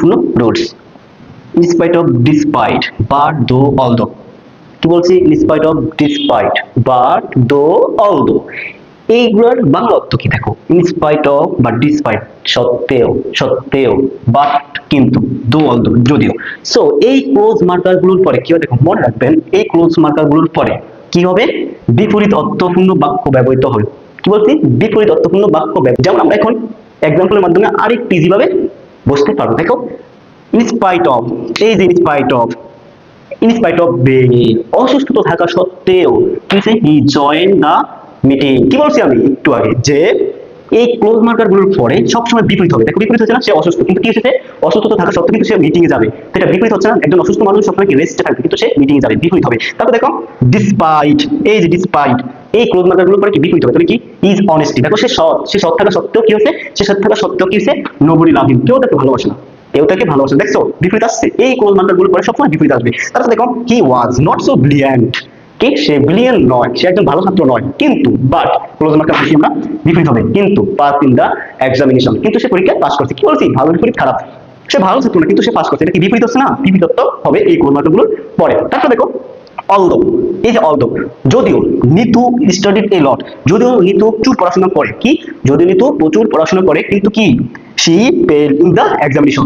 গুরুত্বপূর্ণ rules. In spite of, despite, but, দো, although. কি বলছি? In spite of, despite, but, দো, অলদো। এইগুলোর বাংলা অর্থ কি দেখো? ইন স্পাইট অফ বা ডিসপাইট, সত্ত্বেও, সত্ত্বেও, বাট কিন্তু, দো অলদো যদিও। সো এই ক্লোজ মার্কার গুলোর পরে কি হবে দেখো, মনে রাখবেন এই ক্লোজ মার্কার গুলোর পরে কি হবে? বিপরীত অর্থপূর্ণ বাক্য ব্যবহৃত হবে। কি বলছি? বিপরীত অর্থপূর্ণ বাক্য ব্যবহৃত। যেমন আমরা এখন এক্সাম্পলের মাধ্যমে আরেকটু ইজি ভাবে বুঝতে পারবো। দেখো, ইন স্পাইট অফ, এই যে in spite of, in spite of being, অসুস্থ থাকা সত্ত্বেও হি জয়েন দা মিটিং। কি বলছি আমি একটু আগে, যে এই ক্লোজ মার্কার গুলোর পরে সবসময় বিপরীত হবে। দেখো বিপরীত হচ্ছে না, সে অসুস্থ কিন্তু কি হচ্ছে, অসুস্থতা থাকা সত্ত্বেও কিন্তু সে মিটিং এ যাবে। এটা বিপরীত হচ্ছে না, একজন অসুস্থ মানুষ সবসময় কি রেস্টে থাকবে কিন্তু সে মিটিং এ যাবে, বিপরীত হবে। তারপর দেখো ডিসপাইট, এই যে ডিসপাইট, এই ক্লোজ মার্কার গুলোর পরে কি বিপরীত হবে, তাহলে কি ইজ অনেস্টি। দেখো সে সৎ, সে সৎ থাকা সত্ত্বেও কি হচ্ছে, সে সৎ থাকা সত্ত্বেও কি হচ্ছে, নোবডি লাভ হিম, কেউ তাকে ভালোবাসে না, কেউ তাকে ভালোবাসে। দেখছো বিপরীত আসছে, এই ক্লোজ মার্কার গুলোর পরে সবসময় বিপরীত আসবে। তারপর দেখো হি ওয়াজ নট সো ব্রিলিয়ান্ট, কি সে ব্রিলিয়ান্ট নয়, সে একজন ভালো ছাত্র নয়, কিন্তু বাট ক্লোজ মার্কার বেশি আমরা বিপরীত হবে, কিন্তু পাস ইন দা এক্সামিনেশন, কিন্তু সে পরীক্ষায় পাস করছে। কি বলছি? ভালো বিপরীত খারাপ, সে ভালো ছাত্র না কিন্তু সে পাস করছে, এটা কি বিপরীত হচ্ছে না? বিপরীত হবে এই ক্লোজ মার্কার গুলোর পরে। তারপর দেখো অলদো, এই যে অলদো, যদিও নিতু স্টাডিড এ লট, যদিও নিতু প্রচুর পড়াশোনা করে, কি যদিও নিতু প্রচুর পড়াশোনা করে কিন্তু কি she failed in the examination,